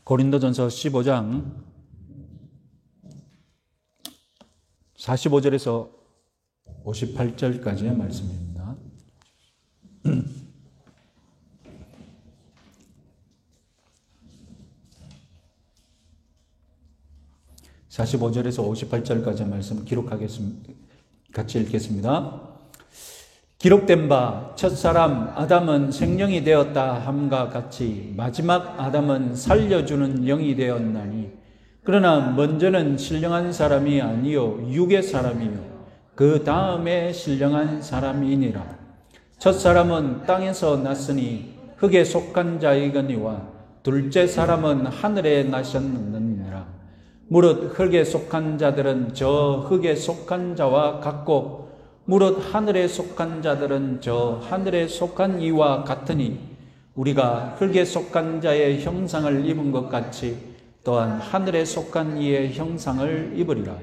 고린도전서 15장 45절에서 58절까지의 말씀입니다. 45절에서 58절까지의 말씀 기록하겠습니다. 같이 읽겠습니다. 기록된 바 첫사람 아담은 생령이 되었다 함과 같이 마지막 아담은 살려주는 영이 되었나니 그러나 먼저는 신령한 사람이 아니요 육의 사람이요 그 다음에 신령한 사람이니라. 첫사람은 땅에서 났으니 흙에 속한 자이거니와 둘째 사람은 하늘에 나셨느니라. 무릇 흙에 속한 자들은 저 흙에 속한 자와 같고 무릇 하늘에 속한 자들은 저 하늘에 속한 이와 같으니 우리가 흙에 속한 자의 형상을 입은 것 같이 또한 하늘에 속한 이의 형상을 입으리라.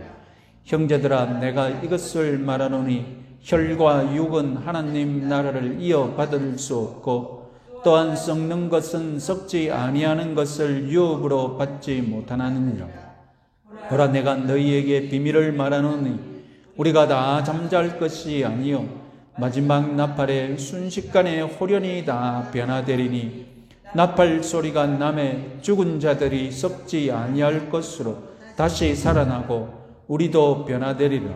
형제들아 내가 이것을 말하노니 혈과 육은 하나님 나라를 이어받을 수 없고 또한 썩는 것은 썩지 아니하는 것을 유업으로 받지 못하느니라. 보라 내가 너희에게 비밀을 말하노니 우리가 다 잠잘 것이 아니요 마지막 나팔에 순식간에 홀연히 다 변화되리니 나팔 소리가 나매 죽은 자들이 썩지 아니할 것으로 다시 살아나고 우리도 변화되리라.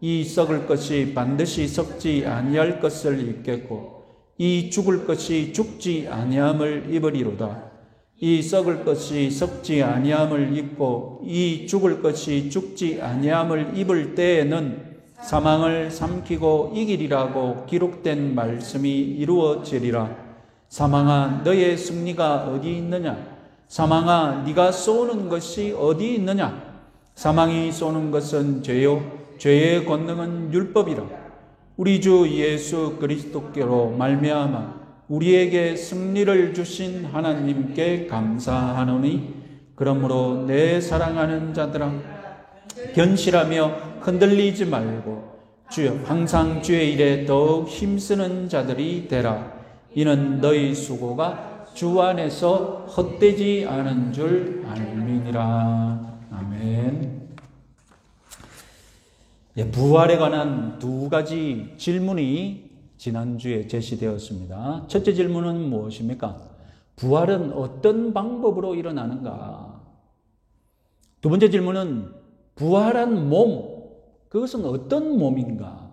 이 썩을 것이 반드시 썩지 아니할 것을 입겠고 이 죽을 것이 죽지 아니함을 입으리로다. 이 썩을 것이 썩지 아니함을 입고 이 죽을 것이 죽지 아니함을 입을 때에는 사망을 삼키고 이기리라고 기록된 말씀이 이루어지리라. 사망아 너의 승리가 어디 있느냐? 사망아 네가 쏘는 것이 어디 있느냐? 사망이 쏘는 것은 죄요 죄의 권능은 율법이라. 우리 주 예수 그리스도께로 말미암아 우리에게 승리를 주신 하나님께 감사하노니 그러므로 내 사랑하는 자들아 견실하며 흔들리지 말고 주여 항상 주의 일에 더욱 힘쓰는 자들이 되라. 이는 너희 수고가 주 안에서 헛되지 않은 줄 알미니라. 아멘. 부활에 관한 두 가지 질문이 지난주에 제시되었습니다. 첫째 질문은 무엇입니까? 부활은 어떤 방법으로 일어나는가? 두 번째 질문은 부활한 몸, 그것은 어떤 몸인가?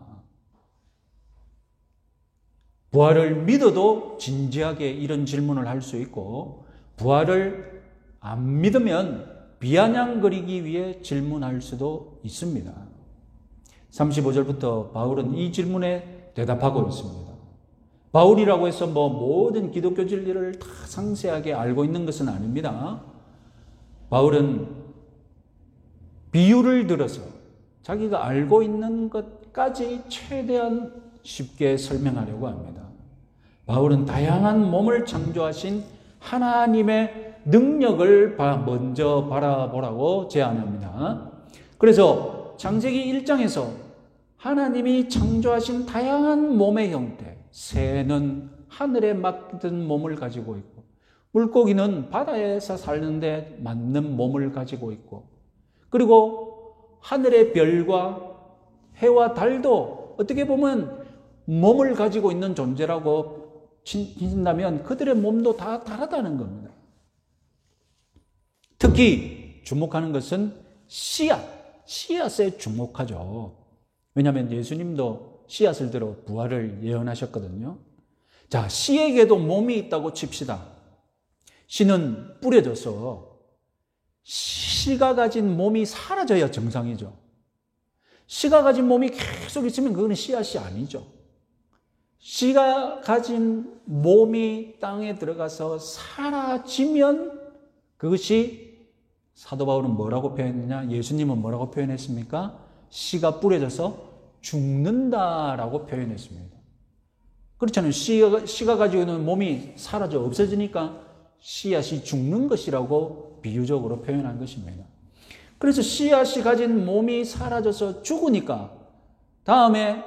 부활을 믿어도 진지하게 이런 질문을 할 수 있고 부활을 안 믿으면 비아냥거리기 위해 질문할 수도 있습니다. 35절부터 바울은 이 질문에 대답하고 있습니다. 바울이라고 해서 모든 기독교 진리를 다 상세하게 알고 있는 것은 아닙니다. 바울은 비유를 들어서 자기가 알고 있는 것까지 최대한 쉽게 설명하려고 합니다. 바울은 다양한 몸을 창조하신 하나님의 능력을 먼저 바라보라고 제안합니다. 그래서 창세기 1장에서 하나님이 창조하신 다양한 몸의 형태, 새는 하늘에 맡긴 몸을 가지고 있고 물고기는 바다에서 사는데 맞는 몸을 가지고 있고 그리고 하늘의 별과 해와 달도 어떻게 보면 몸을 가지고 있는 존재라고 친다면 그들의 몸도 다 다르다는 겁니다. 특히 주목하는 것은 씨앗에 주목하죠. 왜냐하면 예수님도 씨앗을 들어 부활을 예언하셨거든요. 자, 씨에게도 몸이 있다고 칩시다. 씨는 뿌려져서 씨가 가진 몸이 사라져야 정상이죠. 씨가 가진 몸이 계속 있으면 그거는 씨앗이 아니죠. 씨가 가진 몸이 땅에 들어가서 사라지면 그것이 사도 바울은 뭐라고 표현했느냐? 예수님은 뭐라고 표현했습니까? 씨가 뿌려져서 죽는다라고 표현했습니다. 그렇잖아요. 씨가 가지고 있는 몸이 사라져 없어지니까 씨앗이 죽는 것이라고 비유적으로 표현한 것입니다. 그래서 씨앗이 가진 몸이 사라져서 죽으니까 다음에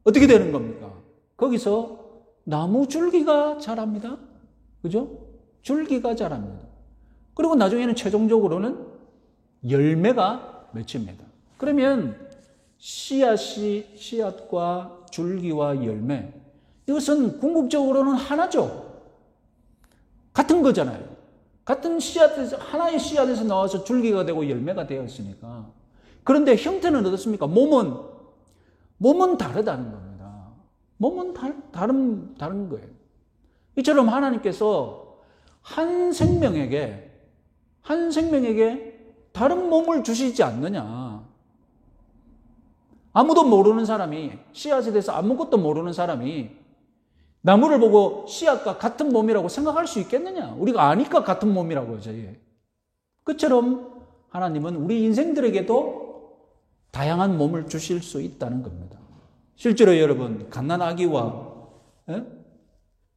어떻게 되는 겁니까? 거기서 나무 줄기가 자랍니다. 그죠? 줄기가 자랍니다. 그리고 나중에는 최종적으로는 열매가 맺힙니다. 그러면 씨앗과 줄기와 열매, 이것은 궁극적으로는 하나죠. 같은 거잖아요. 같은 씨앗에서, 하나의 씨앗에서 나와서 줄기가 되고 열매가 되었으니까. 그런데 형태는 어떻습니까? 몸은 다르다는 겁니다. 몸은 다른 거예요. 이처럼 하나님께서 한 생명에게 다른 몸을 주시지 않느냐. 아무도 모르는 사람이, 씨앗에 대해서 아무것도 모르는 사람이 나무를 보고 씨앗과 같은 몸이라고 생각할 수 있겠느냐? 우리가 아니까 같은 몸이라고요, 저희. 그처럼 하나님은 우리 인생들에게도 다양한 몸을 주실 수 있다는 겁니다. 실제로 여러분, 갓난 아기와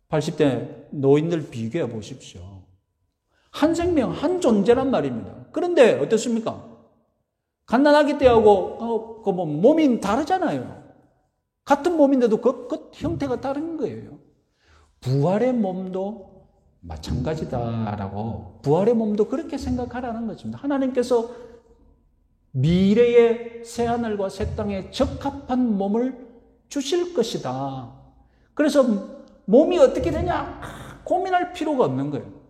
80대 노인들 비교해 보십시오. 한 생명, 한 존재란 말입니다. 그런데 어떻습니까? 갓난 아기 때하고 몸이 다르잖아요. 같은 몸인데도 그 형태가 다른 거예요. 부활의 몸도 마찬가지다라고, 부활의 몸도 그렇게 생각하라는 것입니다. 하나님께서 미래의 새하늘과 새 땅에 적합한 몸을 주실 것이다. 그래서 몸이 어떻게 되냐 고민할 필요가 없는 거예요.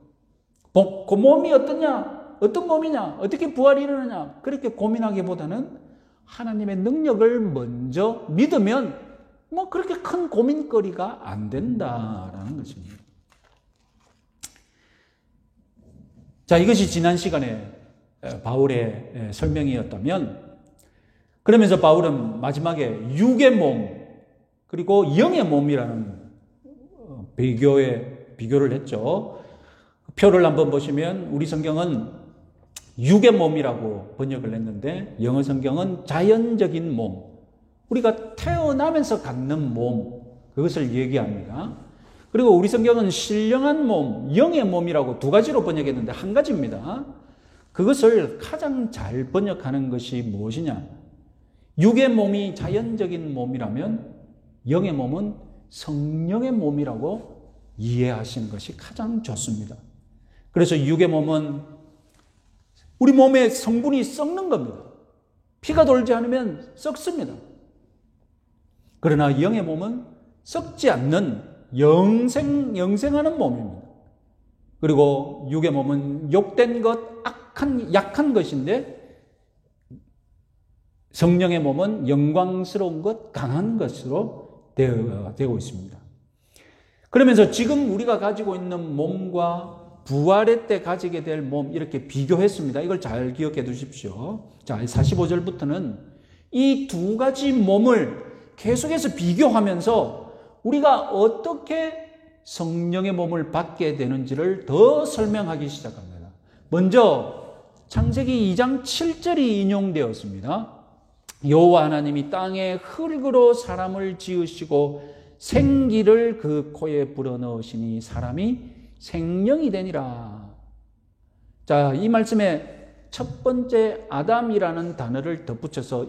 그 몸이 어떠냐, 어떤 몸이냐, 어떻게 부활이 일어나냐, 그렇게 고민하기보다는 하나님의 능력을 먼저 믿으면 그렇게 큰 고민거리가 안 된다라는 것입니다. 자, 이것이 지난 시간에 바울의 설명이었다면, 그러면서 바울은 마지막에 육의 몸 그리고 영의 몸이라는 비교를 했죠. 표를 한번 보시면 우리 성경은 육의 몸이라고 번역을 했는데, 영어 성경은 자연적인 몸, 우리가 태어나면서 갖는 몸, 그것을 얘기합니다. 그리고 우리 성경은 신령한 몸, 영의 몸이라고 두 가지로 번역했는데 한 가지입니다. 그것을 가장 잘 번역하는 것이 무엇이냐? 육의 몸이 자연적인 몸이라면 영의 몸은 성령의 몸이라고 이해하시는 것이 가장 좋습니다. 그래서 육의 몸은 우리 몸의 성분이 썩는 겁니다. 피가 돌지 않으면 썩습니다. 그러나 영의 몸은 썩지 않는 영생하는 몸입니다. 그리고 육의 몸은 욕된 것, 약한 것인데, 성령의 몸은 영광스러운 것, 강한 것으로 되고 있습니다. 그러면서 지금 우리가 가지고 있는 몸과 부활의 때 가지게 될 몸, 이렇게 비교했습니다. 이걸 잘 기억해 두십시오. 자, 45절부터는 이 두 가지 몸을 계속해서 비교하면서 우리가 어떻게 성령의 몸을 받게 되는지를 더 설명하기 시작합니다. 먼저 창세기 2장 7절이 인용되었습니다. 여호와 하나님이 땅에 흙으로 사람을 지으시고 생기를 그 코에 불어넣으시니 사람이 생명이 되니라. 자, 이 말씀에 첫 번째 아담이라는 단어를 덧붙여서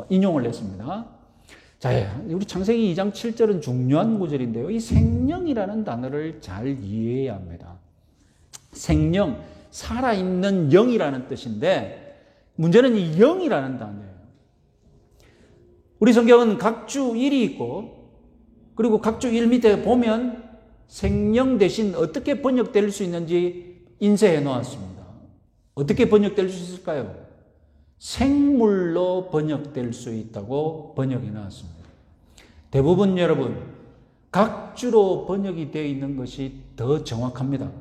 인용을 했습니다. 자, 우리 창세기 2장 7절은 중요한 구절인데요. 이 생명이라는 단어를 잘 이해해야 합니다. 생명, 살아있는 영이라는 뜻인데, 문제는 이 영이라는 단어예요. 우리 성경은 각주 1이 있고, 그리고 각주 1 밑에 보면 생명 대신 어떻게 번역될 수 있는지 인쇄해 놓았습니다. 어떻게 번역될 수 있을까요? 생물로 번역될 수 있다고 번역해 놨습니다. 대부분 여러분, 각주로 번역이 되어 있는 것이 더 정확합니다.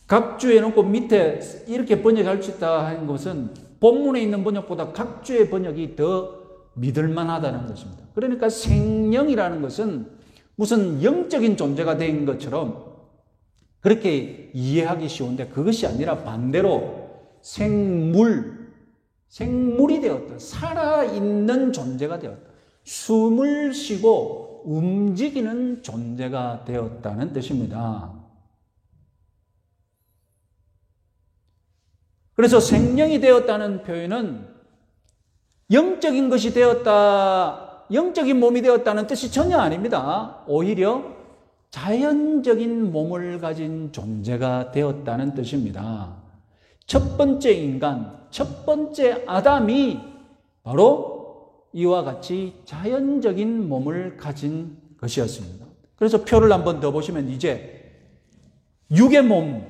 각주에 놓고 밑에 이렇게 번역할 수 있다 하는 것은 본문에 있는 번역보다 각주의 번역이 더 믿을만하다는 것입니다. 그러니까 생명이라는 것은 무슨 영적인 존재가 된 것처럼 그렇게 이해하기 쉬운데, 그것이 아니라 반대로 생물이 되었다. 살아있는 존재가 되었다. 숨을 쉬고 움직이는 존재가 되었다는 뜻입니다. 그래서 생명이 되었다는 표현은 영적인 것이 되었다, 영적인 몸이 되었다는 뜻이 전혀 아닙니다. 오히려 자연적인 몸을 가진 존재가 되었다는 뜻입니다. 첫 번째 인간, 첫 번째 아담이 바로 이와 같이 자연적인 몸을 가진 것이었습니다. 그래서 표를 한번 더 보시면 이제 육의 몸,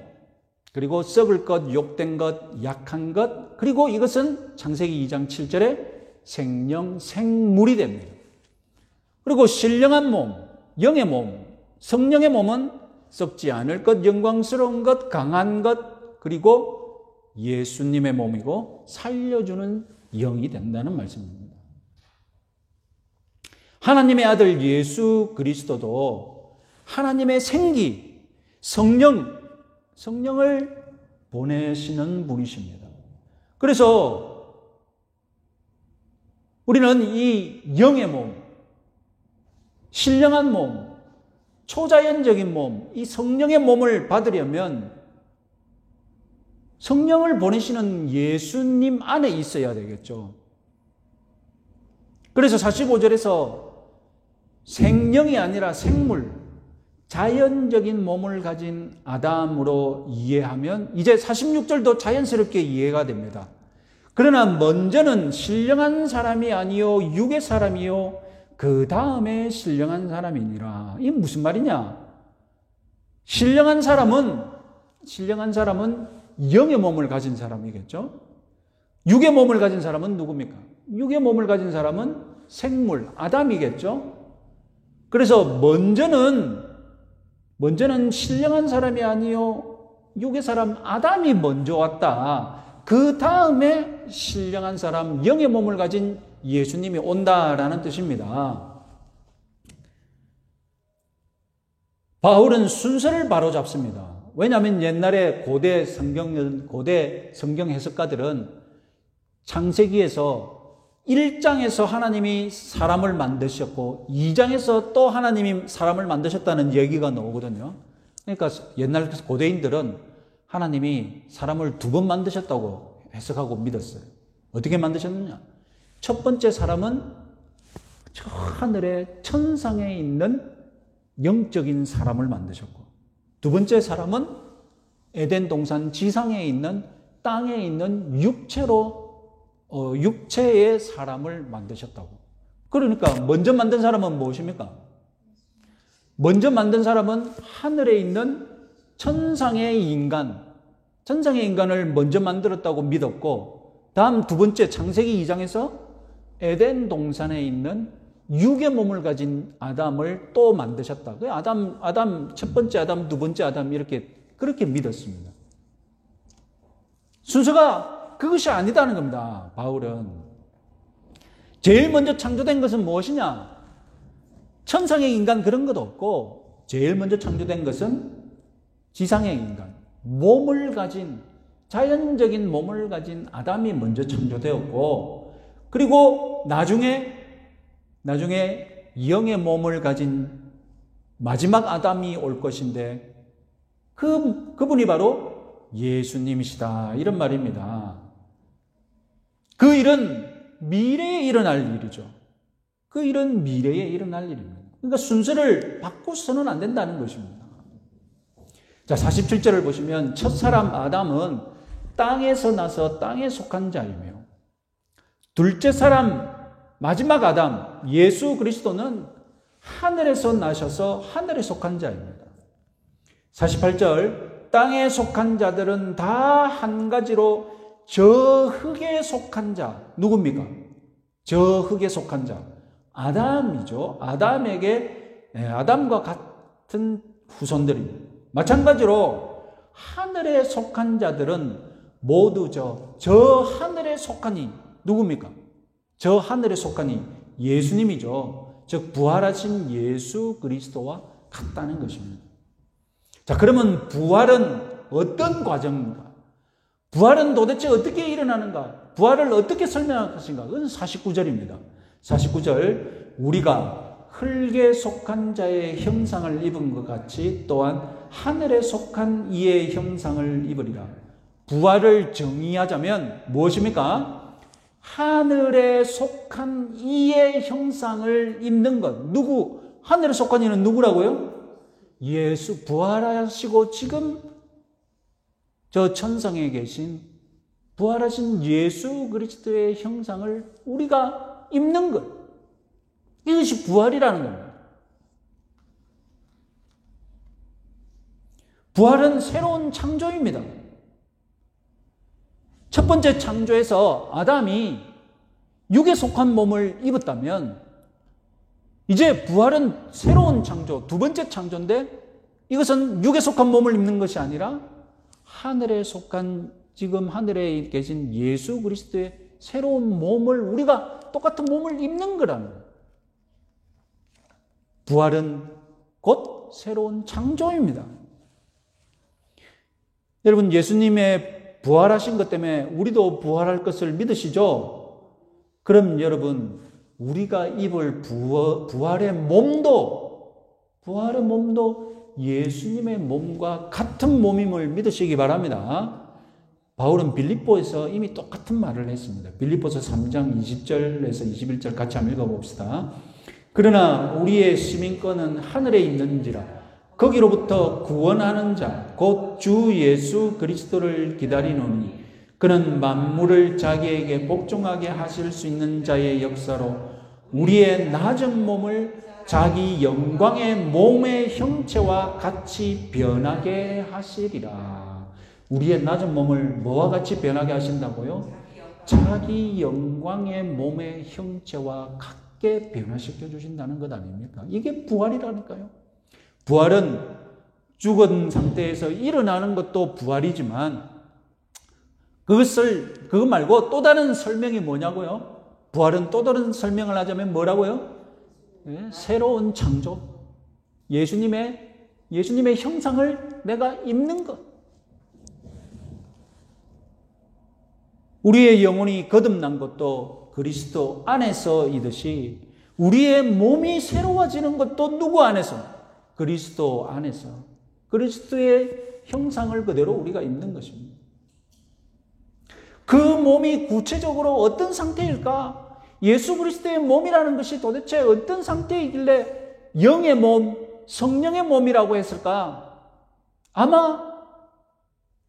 그리고 썩을 것, 욕된 것, 약한 것, 그리고 이것은 창세기 2장 7절에 생령, 생물이 됩니다. 그리고 신령한 몸, 영의 몸, 성령의 몸은 썩지 않을 것, 영광스러운 것, 강한 것, 그리고 예수님의 몸이고 살려주는 영이 된다는 말씀입니다. 하나님의 아들 예수 그리스도도 하나님의 생기, 성령을 보내시는 분이십니다. 그래서 우리는 이 영의 몸, 신령한 몸, 초자연적인 몸, 이 성령의 몸을 받으려면 성령을 보내시는 예수님 안에 있어야 되겠죠. 그래서 45절에서 생령이 아니라 생물, 자연적인 몸을 가진 아담으로 이해하면 이제 46절도 자연스럽게 이해가 됩니다. 그러나 먼저는 신령한 사람이 아니요 육의 사람이요 그 다음에 신령한 사람이니라. 이게 무슨 말이냐? 신령한 사람은 영의 몸을 가진 사람이겠죠. 육의 몸을 가진 사람은 누굽니까? 육의 몸을 가진 사람은 생물, 아담이겠죠. 그래서 먼저는 신령한 사람이 아니요 육의 사람 아담이 먼저 왔다. 그 다음에 신령한 사람, 영의 몸을 가진 예수님이 온다라는 뜻입니다. 바울은 순서를 바로잡습니다. 왜냐하면 옛날에 고대 성경 해석가들은 창세기에서 1장에서 하나님이 사람을 만드셨고 2장에서 또 하나님이 사람을 만드셨다는 얘기가 나오거든요. 그러니까 옛날 고대인들은 하나님이 사람을 2번 만드셨다고 해석하고 믿었어요. 어떻게 만드셨느냐? 첫 번째 사람은 저 하늘의 천상에 있는 영적인 사람을 만드셨고, 두 번째 사람은 에덴 동산 지상에 있는 땅에 있는 육체의 사람을 만드셨다고. 그러니까 먼저 만든 사람은 무엇입니까? 먼저 만든 사람은 하늘에 있는 천상의 인간을 먼저 만들었다고 믿었고, 다음 두 번째 창세기 2장에서 에덴 동산에 있는 육의 몸을 가진 아담을 또 만드셨다. 아담 첫 번째 아담, 두 번째 아담 그렇게 믿었습니다. 순서가 그것이 아니다는 겁니다. 바울은 제일 먼저 창조된 것은 무엇이냐? 천상의 인간 그런 것도 없고, 제일 먼저 창조된 것은 지상의 인간, 자연적인 몸을 가진 아담이 먼저 창조되었고, 그리고 나중에 영의 몸을 가진 마지막 아담이 올 것인데 그분이 바로 예수님이시다, 이런 말입니다. 그 일은 미래에 일어날 일이죠. 그 일은 미래에 일어날 일입니다. 그러니까 순서를 바꾸서는 안 된다는 것입니다. 자, 47절을 보시면 첫사람 아담은 땅에서 나서 땅에 속한 자이며, 둘째 사람 마지막 아담 예수 그리스도는 하늘에서 나셔서 하늘에 속한 자입니다. 48절 땅에 속한 자들은 다 한 가지로 저 흙에 속한 자, 누굽니까? 저 흙에 속한 자 아담이죠. 아담과 같은 후손들입니다. 마찬가지로 하늘에 속한 자들은 모두 저 하늘에 속하니 누굽니까? 저 하늘에 속하니 예수님이죠. 즉 부활하신 예수 그리스도와 같다는 것입니다. 자, 그러면 부활은 어떤 과정인가? 부활은 도대체 어떻게 일어나는가? 부활을 어떻게 설명할 것인가? 그건 49절입니다. 49절 우리가 흙에 속한 자의 형상을 입은 것 같이 또한 하늘에 속한 이의 형상을 입으리라. 부활을 정의하자면 무엇입니까? 하늘에 속한 이의 형상을 입는 것. 하늘에 속한 이는 누구라고요? 예수 부활하시고 지금 저 천상에 계신 부활하신 예수 그리스도의 형상을 우리가 입는 것. 이것이 부활이라는 겁니다. 부활은 새로운 창조입니다. 첫 번째 창조에서 아담이 육에 속한 몸을 입었다면 이제 부활은 새로운 창조, 두 번째 창조인데 이것은 육에 속한 몸을 입는 것이 아니라 하늘에 속한 지금 하늘에 계신 예수 그리스도의 새로운 몸을 우리가 똑같은 몸을 입는 거라는 거예요. 부활은 곧 새로운 창조입니다. 여러분, 예수님의 부활하신 것 때문에 우리도 부활할 것을 믿으시죠? 그럼 여러분, 우리가 입을 부활의 몸도 예수님의 몸과 같은 몸임을 믿으시기 바랍니다. 바울은 빌립보에서 이미 똑같은 말을 했습니다. 빌립보서 3장 20절에서 21절 같이 한번 읽어봅시다. 그러나 우리의 시민권은 하늘에 있는지라 거기로부터 구원하는 자 곧 주 예수 그리스도를 기다리노니 그는 만물을 자기에게 복종하게 하실 수 있는 자의 역사로 우리의 낮은 몸을 자기 영광의 몸의 형체와 같이 변하게 하시리라. 우리의 낮은 몸을 뭐와 같이 변하게 하신다고요? 자기 영광의 몸의 형체와 같게 변화시켜 주신다는 것 아닙니까? 이게 부활이라니까요. 부활은 죽은 상태에서 일어나는 것도 부활이지만 그거 말고 또 다른 설명이 뭐냐고요? 부활은 또 다른 설명을 하자면 뭐라고요? 네, 새로운 창조. 예수님의 형상을 내가 입는 것. 우리의 영혼이 거듭난 것도 그리스도 안에서이듯이 우리의 몸이 새로워지는 것도 누구 안에서? 그리스도 안에서. 그리스도의 형상을 그대로 우리가 입는 것입니다. 그 몸이 구체적으로 어떤 상태일까? 예수 그리스도의 몸이라는 것이 도대체 어떤 상태이길래 영의 몸, 성령의 몸이라고 했을까? 아마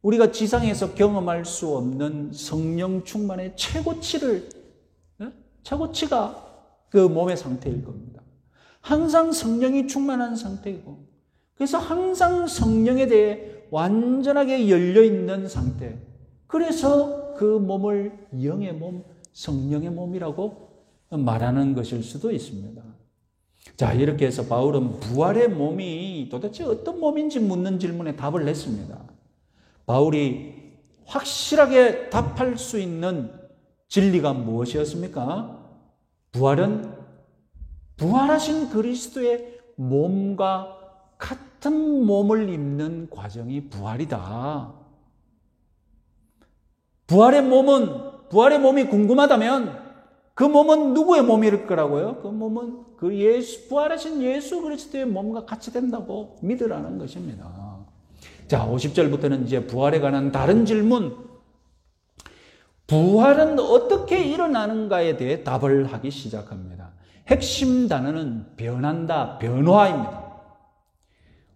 우리가 지상에서 경험할 수 없는 성령 충만의 최고치가 그 몸의 상태일 겁니다. 항상 성령이 충만한 상태이고, 그래서 항상 성령에 대해 완전하게 열려있는 상태. 그래서 그 몸을 영의 몸, 성령의 몸이라고 말하는 것일 수도 있습니다. 자, 이렇게 해서 바울은 부활의 몸이 도대체 어떤 몸인지 묻는 질문에 답을 냈습니다. 바울이 확실하게 답할 수 있는 진리가 무엇이었습니까? 부활은 부활하신 그리스도의 몸과 같은 몸을 입는 과정이 부활이다. 부활의 몸이 궁금하다면 그 몸은 누구의 몸일 거라고요? 그 몸은 부활하신 예수 그리스도의 몸과 같이 된다고 믿으라는 것입니다. 자, 50절부터는 이제 부활에 관한 다른 질문. 부활은 어떻게 일어나는가에 대해 답을 하기 시작합니다. 핵심 단어는 변한다, 변화입니다.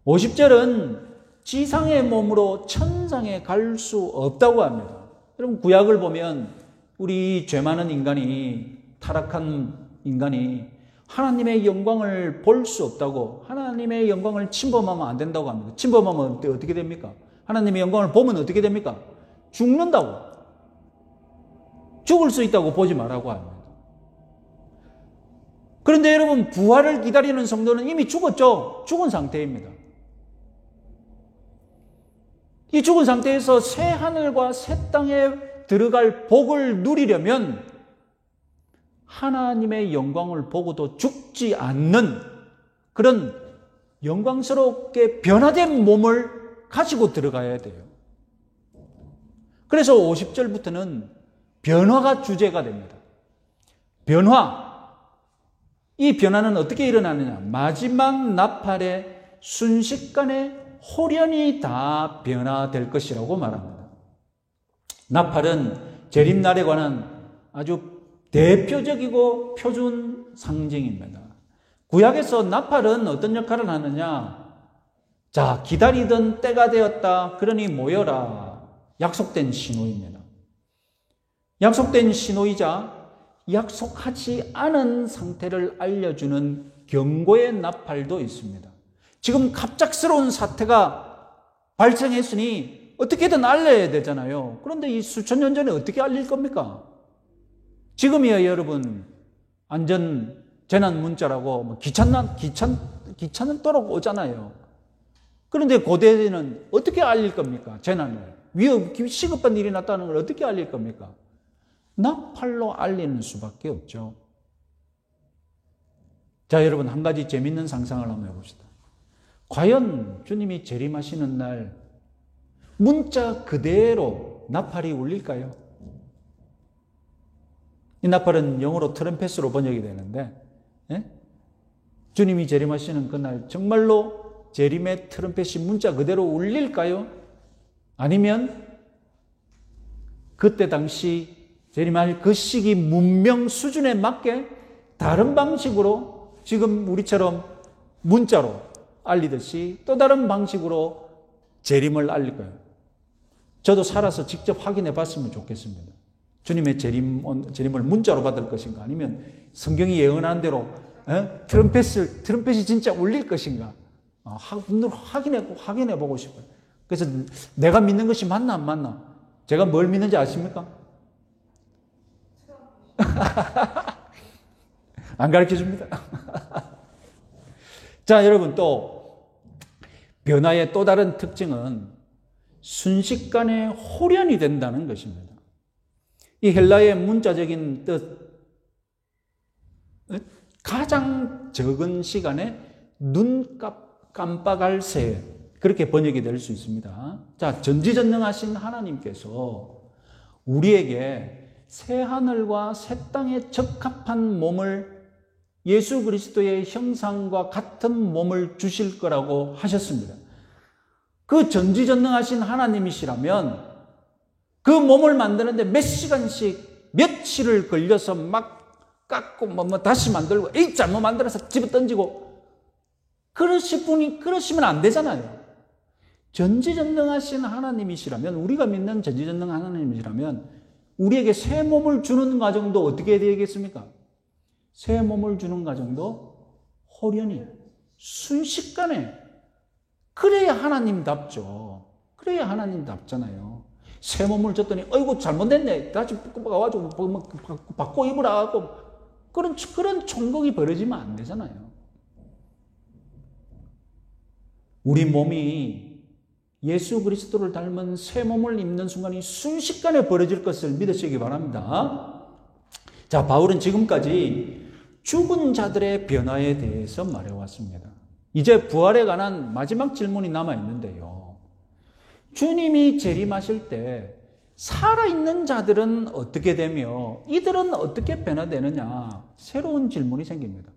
50절은 지상의 몸으로 천상에 갈 수 없다고 합니다. 여러분, 구약을 보면 우리 죄 많은 인간이, 타락한 인간이 하나님의 영광을 볼 수 없다고, 하나님의 영광을 침범하면 안 된다고 합니다. 침범하면 어떻게 됩니까? 하나님의 영광을 보면 어떻게 됩니까? 죽는다고. 죽을 수 있다고 보지 말라고 합니다. 그런데 여러분, 부활을 기다리는 성도는 이미 죽었죠? 죽은 상태입니다. 이 죽은 상태에서 새 하늘과 새 땅에 들어갈 복을 누리려면 하나님의 영광을 보고도 죽지 않는 그런 영광스럽게 변화된 몸을 가지고 들어가야 돼요. 그래서 50절부터는 변화가 주제가 됩니다. 변화. 이 변화는 어떻게 일어나느냐? 마지막 나팔에 순식간에 홀연히 다 변화될 것이라고 말합니다. 나팔은 재림날에 관한 아주 대표적이고 표준 상징입니다. 구약에서 나팔은 어떤 역할을 하느냐? 자, 기다리던 때가 되었다. 그러니 모여라. 약속된 신호입니다. 약속된 신호이자 약속하지 않은 상태를 알려주는 경고의 나팔도 있습니다. 지금 갑작스러운 사태가 발생했으니 어떻게든 알려야 되잖아요. 그런데 이 수천 년 전에 어떻게 알릴 겁니까? 지금이야 여러분 안전 재난 문자라고 뭐 귀찮도록 오잖아요. 그런데 고대에는 어떻게 알릴 겁니까? 재난을. 시급한 일이 났다는 걸 어떻게 알릴 겁니까? 나팔로 알리는 수밖에 없죠. 자, 여러분 한 가지 재밌는 상상을 한번 해봅시다. 과연 주님이 재림하시는 날 문자 그대로 나팔이 울릴까요? 이 나팔은 영어로 트럼펫으로 번역이 되는데 주님이 재림하시는 그날 정말로 재림의 트럼펫이 문자 그대로 울릴까요? 아니면 그때 당시 재림할 그 시기 문명 수준에 맞게 다른 방식으로 지금 우리처럼 문자로 알리듯이 또 다른 방식으로 재림을 알릴 거예요. 저도 살아서 직접 확인해 봤으면 좋겠습니다. 주님의 재림을 문자로 받을 것인가 아니면 성경이 예언한 대로 트럼펫이 진짜 울릴 것인가 눈으로 확인해 보고 싶어요. 그래서 내가 믿는 것이 맞나 안 맞나? 제가 뭘 믿는지 아십니까? 안 가르쳐 줍니다. 자, 여러분 또 변화의 또 다른 특징은 순식간에 호련이 된다는 것입니다. 이 헬라의 문자적인 뜻, 가장 적은 시간에 눈 깜빡할 새, 그렇게 번역이 될 수 있습니다. 자, 전지전능하신 하나님께서 우리에게 새 하늘과 새 땅에 적합한 몸을 예수 그리스도의 형상과 같은 몸을 주실 거라고 하셨습니다. 그 전지전능하신 하나님이시라면 그 몸을 만드는데 몇 시간씩 며칠을 걸려서 막 깎고 다시 만들고 잘못 만들어서 집어 던지고 그러시면 안 되잖아요. 전지전능하신 하나님이시라면 우리가 믿는 전지전능한 하나님이시라면 우리에게 새 몸을 주는 과정도 어떻게 되겠습니까? 새 몸을 주는 과정도 호련히 순식간에 그래야 하나님답죠. 그래야 하나님답잖아요. 새 몸을 줬더니 어이구 잘못됐네. 다시 가가지고 바꿔 입으라 하고 그런 총극이 벌어지면 안 되잖아요. 우리 몸이 예수 그리스도를 닮은 새 몸을 입는 순간이 순식간에 벌어질 것을 믿으시기 바랍니다. 자, 바울은 지금까지 죽은 자들의 변화에 대해서 말해왔습니다. 이제 부활에 관한 마지막 질문이 남아있는데요. 주님이 재림하실 때 살아있는 자들은 어떻게 되며 이들은 어떻게 변화되느냐 새로운 질문이 생깁니다.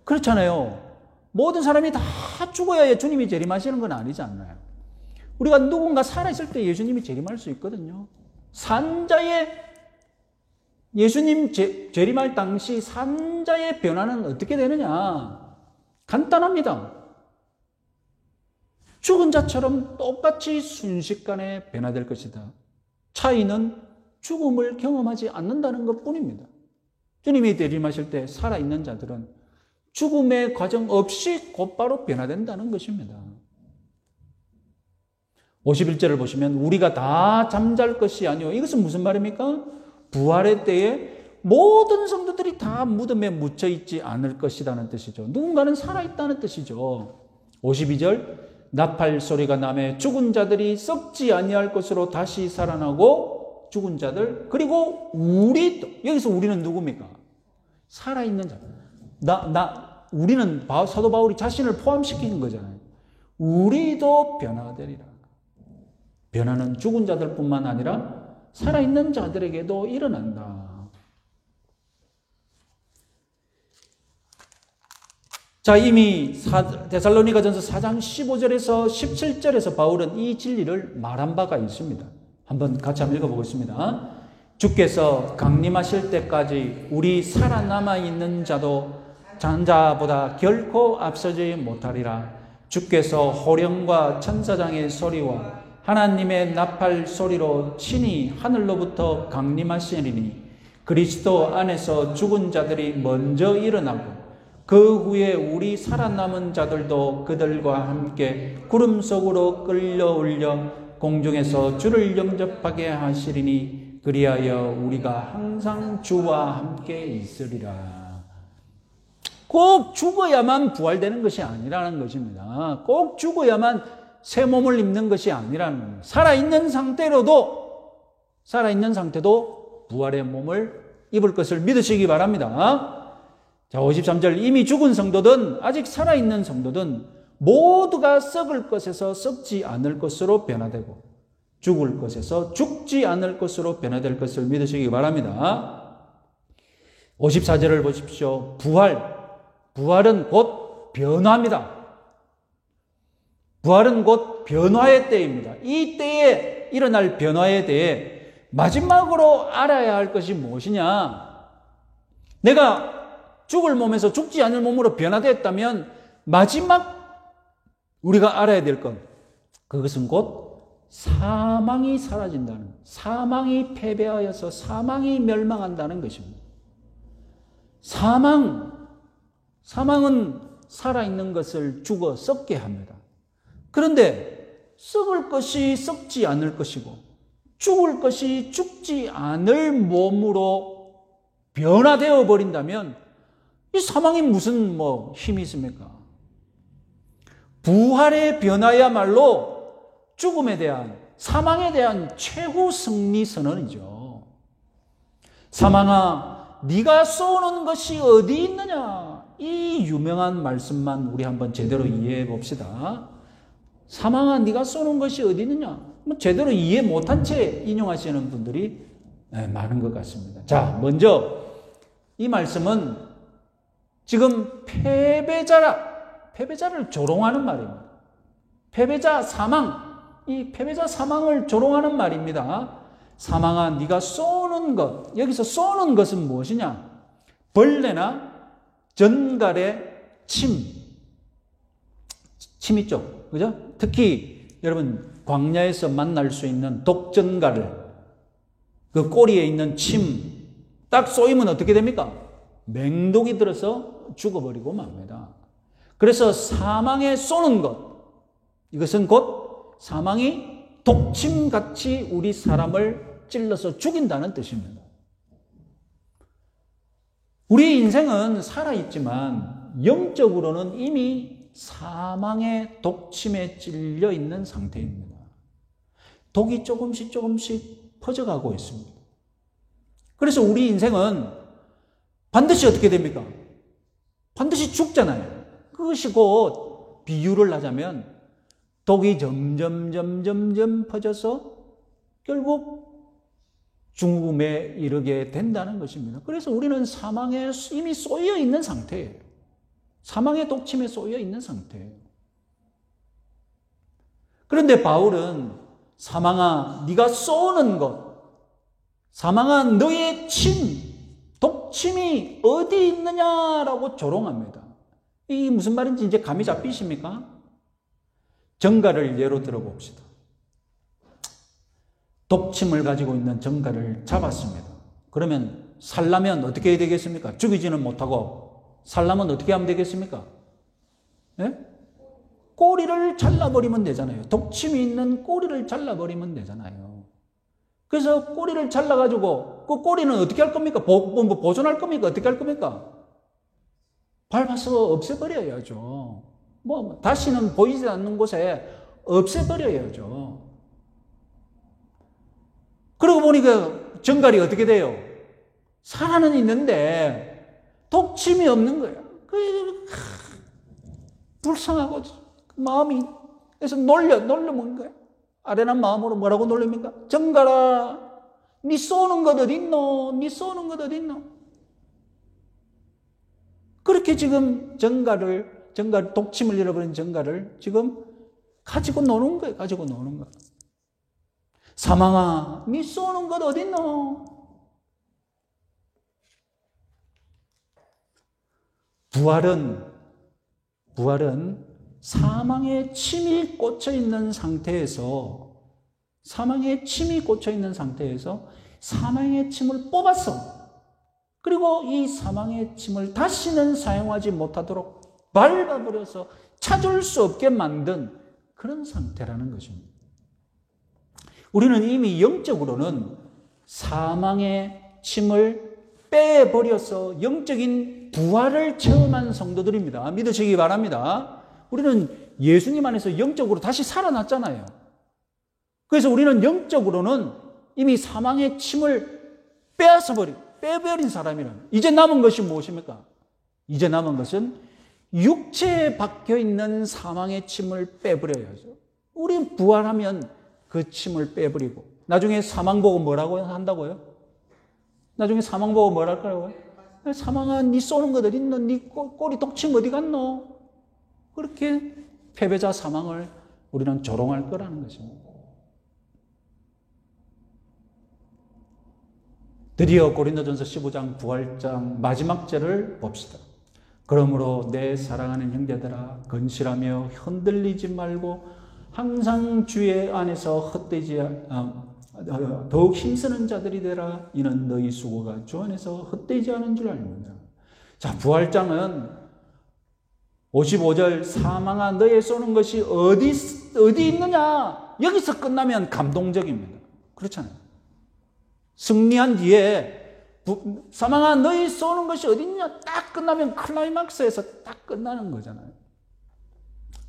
그렇잖아요. 모든 사람이 다 죽어야 주님이 재림하시는 건 아니지 않나요? 우리가 누군가 살아있을 때 예수님이 재림할 수 있거든요. 산자의 예수님 재림할 당시 산자의 변화는 어떻게 되느냐? 간단합니다. 죽은 자처럼 똑같이 순식간에 변화될 것이다. 차이는 죽음을 경험하지 않는다는 것뿐입니다. 주님이 재림하실 때 살아있는 자들은 죽음의 과정 없이 곧바로 변화된다는 것입니다. 51절을 보시면 우리가 다 잠잘 것이 아니오. 이것은 무슨 말입니까? 부활의 때에 모든 성도들이 다 무덤에 묻혀 있지 않을 것이라는 뜻이죠. 누군가는 살아있다는 뜻이죠. 52절 나팔 소리가 나매 죽은 자들이 썩지 아니할 것으로 다시 살아나고 죽은 자들 그리고 우리도 여기서 우리는 누굽니까? 살아있는 자. 우리는 사도 바울이 자신을 포함시키는 거잖아요. 우리도 변화되리라. 변화는 죽은 자들뿐만 아니라 살아있는 자들에게도 일어난다. 자, 이미 데살로니가전서 4장 15절에서 17절에서 바울은 이 진리를 말한 바가 있습니다. 한번 같이 한번 읽어보겠습니다. 주께서 강림하실 때까지 우리 살아남아 있는 자도 잔자보다 결코 앞서지 못하리라. 주께서 호령과 천사장의 소리와 하나님의 나팔 소리로 친히 하늘로부터 강림하시리니 그리스도 안에서 죽은 자들이 먼저 일어나고 그 후에 우리 살아남은 자들도 그들과 함께 구름 속으로 끌려올려 공중에서 주를 영접하게 하시리니 그리하여 우리가 항상 주와 함께 있으리라. 꼭 죽어야만 부활되는 것이 아니라는 것입니다. 꼭 죽어야만 새 몸을 입는 것이 아니라는 겁니다. 살아있는 상태도 부활의 몸을 입을 것을 믿으시기 바랍니다. 자, 53절, 이미 죽은 성도든 아직 살아있는 성도든 모두가 썩을 것에서 썩지 않을 것으로 변화되고 죽을 것에서 죽지 않을 것으로 변화될 것을 믿으시기 바랍니다. 54절을 보십시오. 부활은 곧 변화입니다. 부활은 곧 변화의 때입니다. 이 때에 일어날 변화에 대해 마지막으로 알아야 할 것이 무엇이냐? 내가 죽을 몸에서 죽지 않을 몸으로 변화되었다면 마지막 우리가 알아야 될 것, 그것은 곧 사망이 사라진다는, 사망이 패배하여서 사망이 멸망한다는 것입니다. 사망은 살아있는 것을 죽어 썩게 합니다. 그런데 썩을 것이 썩지 않을 것이고 죽을 것이 죽지 않을 몸으로 변화되어 버린다면 이 사망이 무슨 힘이 있습니까? 부활의 변화야말로 죽음에 대한, 사망에 대한 최후 승리 선언이죠. 사망아, 네가 쏘는 것이 어디 있느냐? 이 유명한 말씀만 우리 한번 제대로 이해해 봅시다. 사망아, 네가 쏘는 것이 어디 있느냐? 제대로 이해 못한 채 인용하시는 분들이 많은 것 같습니다. 자, 먼저 이 말씀은 지금 패배자를 조롱하는 말입니다. 패배자 사망을 조롱하는 말입니다. 사망아, 네가 쏘는 것, 여기서 쏘는 것은 무엇이냐? 벌레나 전갈의 침 있죠, 그죠? 특히 여러분 광야에서 만날 수 있는 독전갈, 그 꼬리에 있는 침 딱 쏘이면 어떻게 됩니까? 맹독이 들어서 죽어버리고 맙니다. 그래서 사망에 쏘는 것, 이것은 곧 사망이 독침같이 우리 사람을 찔러서 죽인다는 뜻입니다. 우리의 인생은 살아있지만 영적으로는 이미 사망의 독침에 찔려 있는 상태입니다. 독이 조금씩 퍼져가고 있습니다. 그래서 우리 인생은 반드시 어떻게 됩니까? 반드시 죽잖아요. 그것이 곧 비유를 하자면 독이 점점 퍼져서 결국 죽음에 이르게 된다는 것입니다. 그래서 우리는 사망에 이미 쏘여 있는 상태예요. 사망의 독침에 쏘여 있는 상태예요. 그런데 바울은 사망아, 네가 쏘는 것, 사망아, 너의 독침이 어디 있느냐라고 조롱합니다. 이 무슨 말인지 이제 감이 잡히십니까? 정갈을 예로 들어봅시다. 독침을 가지고 있는 정갈을 잡았습니다. 그러면 살려면 어떻게 해야 되겠습니까? 죽이지는 못하고 살려면 어떻게 하면 되겠습니까? 네? 꼬리를 잘라버리면 되잖아요. 독침이 있는 꼬리를 잘라버리면 되잖아요. 그래서 꼬리를 잘라가지고 그 꼬리는 어떻게 할 겁니까? 보존할 겁니까? 어떻게 할 겁니까? 밟아서 없애버려야죠. 다시는 보이지 않는 곳에 없애버려야죠. 그러고 보니까 정갈이 어떻게 돼요? 살아는 있는데 독침이 없는 거예요. 불쌍하고 마음이 그래서 놀려먹는 거예요. 아련한 마음으로 뭐라고 놀립니까? 정갈아, 네 쏘는 것 어딨노? 네 쏘는 것 어딨노? 그렇게 지금 독침을 잃어버린 정갈을 지금 가지고 노는 거예요. 가지고 노는 거예요. 사망아, 네 쏘는 것 어딨노? 부활은 사망의 침이 꽂혀 있는 상태에서 사망의 침을 뽑았어. 그리고 이 사망의 침을 다시는 사용하지 못하도록 밟아버려서 찾을 수 없게 만든 그런 상태라는 것입니다. 우리는 이미 영적으로는 사망의 침을 빼버려서 영적인 부활을 체험한 성도들입니다. 믿으시기 바랍니다. 우리는 예수님 안에서 영적으로 다시 살아났잖아요. 그래서 우리는 영적으로는 이미 사망의 침을 빼버린 사람이란. 이제 남은 것이 무엇입니까? 이제 남은 것은 육체에 박혀있는 사망의 침을 빼버려야죠. 우리는 부활하면 그 침을 빼버리고, 나중에 사망 보고 뭐라고 한다고요? 나중에 사망 보고 뭐랄 거라고요? 사망아, 니 쏘는 것 어디 있노? 니 꼬리 독침 어디 갔노? 그렇게 패배자 사망을 우리는 조롱할 거라는 것입니다. 드디어 고린도전서 15장 부활장 마지막 절을 봅시다. 그러므로 내 사랑하는 형제들아, 건실하며 흔들리지 말고 항상 주의 안에서 헛되지 더욱 힘쓰는 자들이 되라. 이는 너희 수고가 주 안에서 헛되지 않은 줄 알미라. 자, 부활장은 55절 사망아 너의 쏘는 것이 어디 있느냐? 여기서 끝나면 감동적입니다. 그렇잖아요. 승리한 뒤에 사망아 너희 쏘는 것이 어디 있냐? 딱 끝나면 클라이막스에서 딱 끝나는 거잖아요.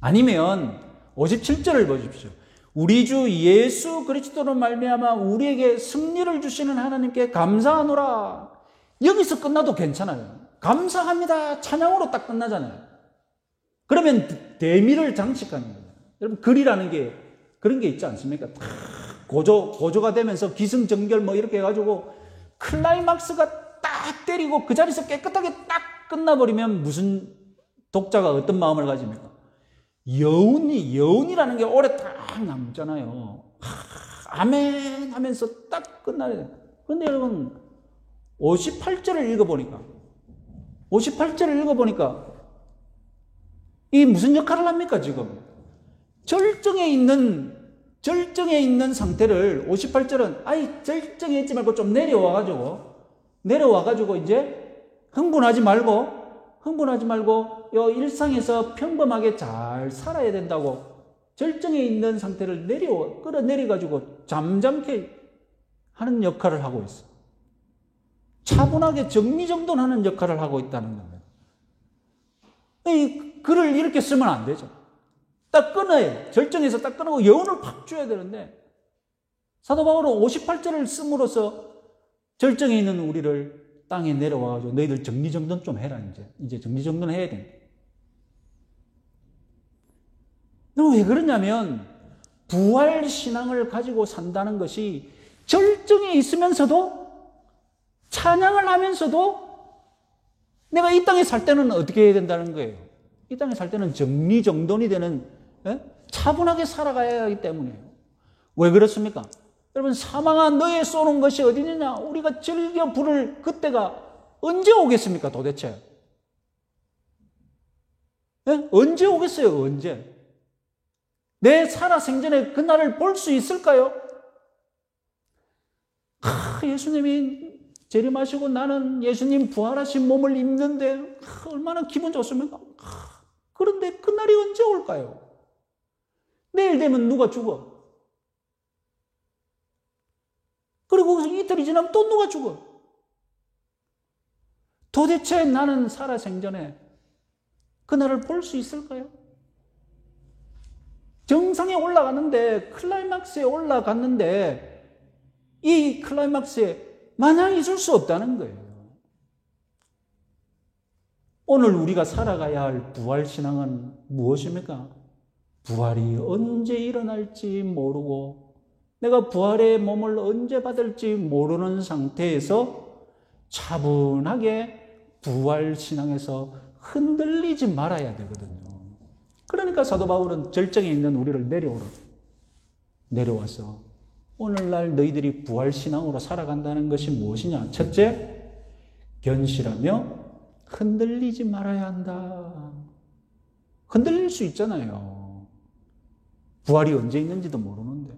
아니면 57절을 보십시오. 우리 주 예수 그리스도로 말미암아 우리에게 승리를 주시는 하나님께 감사하노라. 여기서 끝나도 괜찮아요. 감사합니다. 찬양으로 딱 끝나잖아요. 그러면 대미를 장식하는 거예요. 여러분, 글이라는 게 그런 게 있지 않습니까? 고조가 되면서 기승전결 뭐 이렇게 해가지고 클라이막스가 딱 때리고 그 자리에서 깨끗하게 딱 끝나버리면 무슨 독자가 어떤 마음을 가집니까? 여운이라는 게 오래 딱 남잖아요. 아멘 하면서 딱 끝나요. 그런데 여러분 58절을 읽어보니까 이 무슨 역할을 합니까? 지금 절정에 있는 상태를 58절은 절정에 있지 말고 좀 내려와가지고 이제 흥분하지 말고 일상에서 평범하게 잘 살아야 된다고 절정에 있는 상태를 끌어내려가지고 잠잠케 하는 역할을 하고 있어. 차분하게 정리정돈하는 역할을 하고 있다는 겁니다. 이 글을 이렇게 쓰면 안 되죠. 딱 끊어요. 절정에서 딱 끊고 여운을 팍 줘야 되는데 사도 바울은 58절을 씀으로써 절정에 있는 우리를 땅에 내려와가지고 너희들 정리정돈 좀 해라. 이제 정리정돈 해야 돼. 왜 그러냐면 부활신앙을 가지고 산다는 것이 절정에 있으면서도 찬양을 하면서도 내가 이 땅에 살 때는 어떻게 해야 된다는 거예요. 이 땅에 살 때는 정리정돈이 되는 차분하게 살아가야 하기 때문이에요. 왜 그렇습니까? 여러분, 사망아 너의 쏘는 것이 어디 있느냐? 우리가 즐겨 부를 그때가 언제 오겠습니까 도대체? 언제 오겠어요? 언제? 내 살아생전에 그날을 볼 수 있을까요? 예수님이 재림하시고 나는 예수님 부활하신 몸을 입는데 얼마나 기분 좋습니까? 그런데 그날이 언제 올까요? 내일 되면 누가 죽어? 그리고 이틀이 지나면 또 누가 죽어? 도대체 나는 살아생전에 그날을 볼 수 있을까요? 정상에 올라갔는데, 클라이막스에 올라갔는데 이 클라이막스에 마냥 있을 수 없다는 거예요. 오늘 우리가 살아가야 할 부활신앙은 무엇입니까? 부활이 언제 일어날지 모르고 내가 부활의 몸을 언제 받을지 모르는 상태에서 차분하게 부활신앙에서 흔들리지 말아야 되거든요. 그러니까 사도 바울은 절정에 있는 우리를 내려와서 오늘날 너희들이 부활신앙으로 살아간다는 것이 무엇이냐? 첫째, 견실하며 흔들리지 말아야 한다. 흔들릴 수 있잖아요. 부활이 언제 있는지도 모르는데.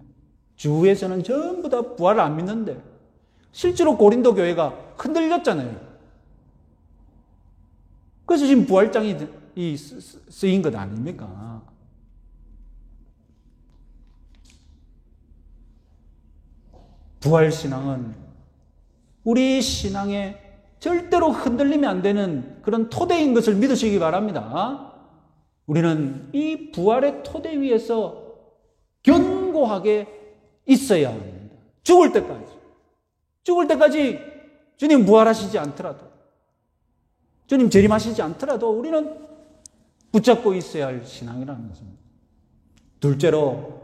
주위에서는 전부 다 부활을 안 믿는데 실제로 고린도 교회가 흔들렸잖아요. 그래서 지금 부활장이 쓰인 것 아닙니까? 부활신앙은 우리 신앙에 절대로 흔들리면 안 되는 그런 토대인 것을 믿으시기 바랍니다. 우리는 이 부활의 토대 위에서 견고하게 있어야 합니다. 죽을 때까지. 죽을 때까지 주님 부활하시지 않더라도, 주님 재림하시지 않더라도 우리는 붙잡고 있어야 할 신앙이라는 것입니다. 둘째로,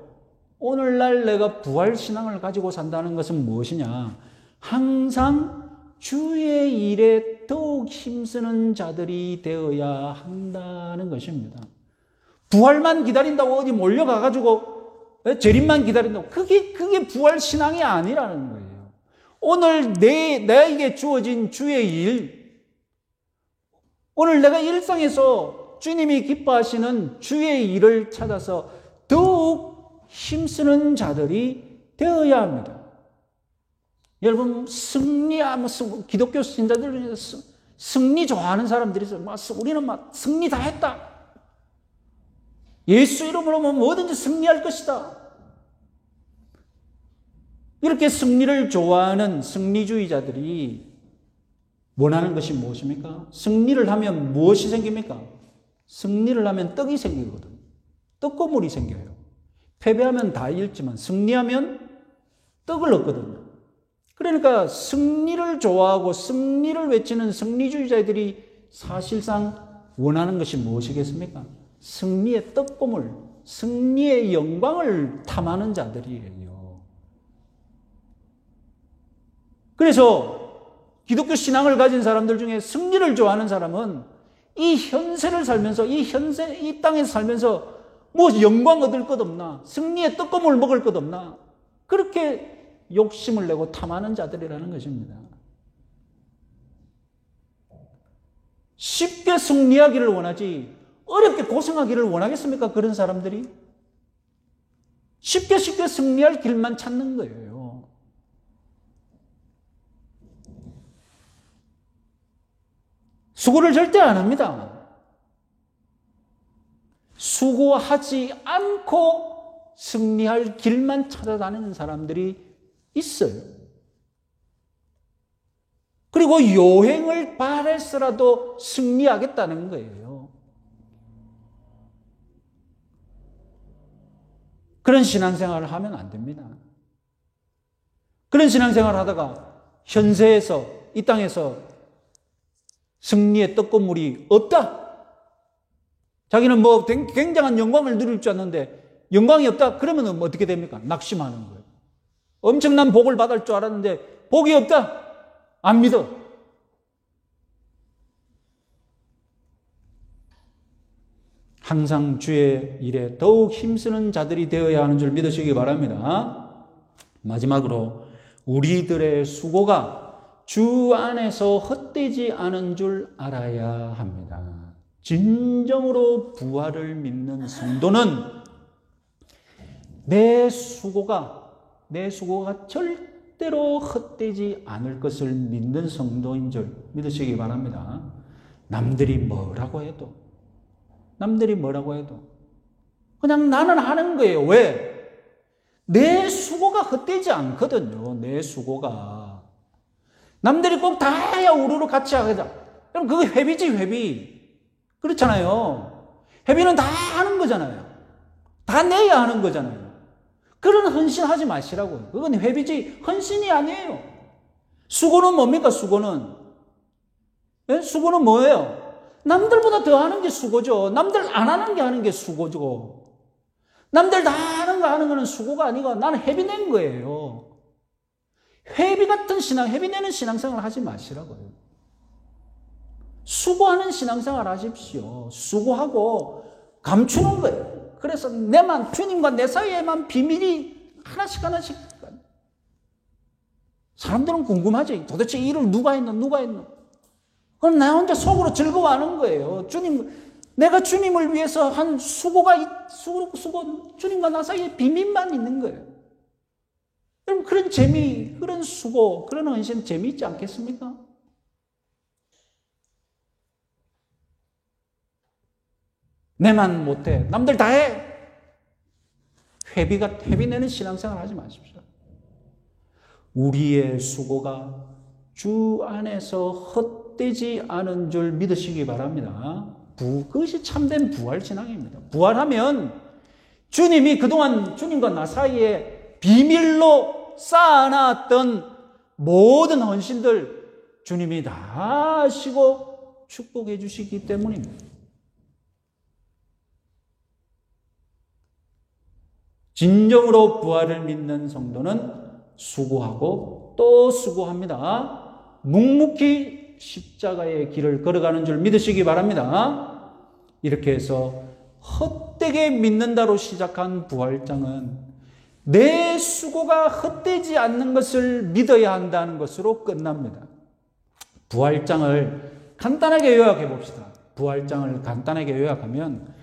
오늘날 내가 부활신앙을 가지고 산다는 것은 무엇이냐? 항상 주의 일에 더욱 힘쓰는 자들이 되어야 한다는 것입니다. 부활만 기다린다고 어디 몰려가가지고 재림만 기다린다고 그게 부활신앙이 아니라는 거예요. 오늘 나에게 주어진 주의 일, 오늘 내가 일상에서 주님이 기뻐하시는 주의 일을 찾아서 더욱 힘쓰는 자들이 되어야 합니다. 여러분, 기독교 신자들 중에서 승리 좋아하는 사람들이 있어요. 우리는 승리 다 했다. 예수 이름으로 뭐든지 승리할 것이다. 이렇게 승리를 좋아하는 승리주의자들이 원하는 것이 무엇입니까? 승리를 하면 무엇이 생깁니까? 승리를 하면 떡이 생기거든요. 떡고물이 생겨요. 패배하면 다 잃지만 승리하면 떡을 얻거든요. 그러니까 승리를 좋아하고 승리를 외치는 승리주의자들이 사실상 원하는 것이 무엇이겠습니까? 승리의 떡고물, 승리의 영광을 탐하는 자들이에요. 그래서 기독교 신앙을 가진 사람들 중에 승리를 좋아하는 사람은 이 현세를 살면서, 이 땅에서 살면서 뭐 영광 얻을 것 없나? 승리의 떡고물 먹을 것 없나? 그렇게 욕심을 내고 탐하는 자들이라는 것입니다. 쉽게 승리하기를 원하지 어렵게 고생하기를 원하겠습니까? 그런 사람들이? 쉽게 승리할 길만 찾는 거예요. 수고를 절대 안 합니다. 수고하지 않고 승리할 길만 찾아다니는 사람들이 있어요. 그리고 요행을 바래서라도 승리하겠다는 거예요. 그런 신앙생활을 하면 안 됩니다. 그런 신앙생활을 하다가 현세에서, 이 땅에서 승리의 떡고물이 없다. 자기는 뭐 굉장한 영광을 누릴 줄 알았는데 영광이 없다. 그러면 어떻게 됩니까? 낙심하는 거예요. 엄청난 복을 받을 줄 알았는데 복이 없다. 안 믿어. 항상 주의 일에 더욱 힘쓰는 자들이 되어야 하는 줄 믿으시기 바랍니다. 마지막으로 우리들의 수고가 주 안에서 헛되지 않은 줄 알아야 합니다. 진정으로 부활을 믿는 성도는 내 수고가 절대로 헛되지 않을 것을 믿는 성도인 줄 믿으시기 바랍니다. 남들이 뭐라고 해도 그냥 나는 하는 거예요. 왜? 내 수고가 헛되지 않거든요. 내 수고가. 남들이 꼭 다 해야 우르르 같이 하자. 그럼 그게 회비지, 회비. 그렇잖아요. 회비는 다 하는 거잖아요. 다 내야 하는 거잖아요. 그런 헌신하지 마시라고요. 그건 회비지 헌신이 아니에요. 수고는 뭡니까? 수고는. 네? 수고는 뭐예요? 남들보다 더 하는 게 수고죠. 남들 안 하는 게 하는 게 수고죠. 남들 다 하는 거 하는 거는 수고가 아니고 나는 회비 낸 거예요. 회비 같은 회비 내는 신앙생활 하지 마시라고요. 수고하는 신앙생활 하십시오. 수고하고 감추는 거예요. 그래서 주님과 내 사이에만 비밀이 하나씩 사람들은 궁금하지. 도대체 일을 누가 했노? 그럼 나 혼자 속으로 즐거워하는 거예요. 주님, 내가 주님을 위해서 한 수고, 주님과 나 사이에 비밀만 있는 거예요. 여러분, 그런 재미, 그런 수고, 그런 헌신 재미있지 않겠습니까? 내만 못해. 남들 다 해. 회비내는 신앙생활 하지 마십시오. 우리의 수고가 주 안에서 헛되지 않은 줄 믿으시기 바랍니다. 그것이 참된 부활 신앙입니다. 부활하면 주님이 그동안 주님과 나 사이에 비밀로 쌓아놨던 모든 헌신들 주님이 다 하시고 축복해 주시기 때문입니다. 진정으로 부활을 믿는 성도는 수고하고 또 수고합니다. 묵묵히 십자가의 길을 걸어가는 줄 믿으시기 바랍니다. 이렇게 해서 헛되게 믿는다로 시작한 부활장은 내 수고가 헛되지 않는 것을 믿어야 한다는 것으로 끝납니다. 부활장을 간단하게 요약해 봅시다. 부활장을 간단하게 요약하면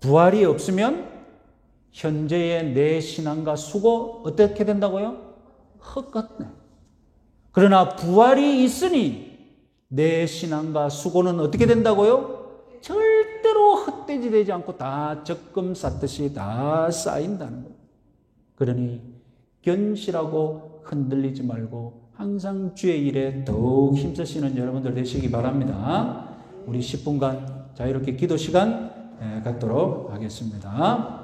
부활이 없으면 현재의 내 신앙과 수고 어떻게 된다고요? 헛같네. 그러나 부활이 있으니 내 신앙과 수고는 어떻게 된다고요? 절대로 헛되지 되지 않고 다 적금 쌓듯이 다 쌓인다는 거예요. 그러니 견실하고 흔들리지 말고 항상 주의 일에 더욱 힘쓰시는 여러분들 되시기 바랍니다. 우리 10분간 자유롭게 기도 시간 갖도록 하겠습니다.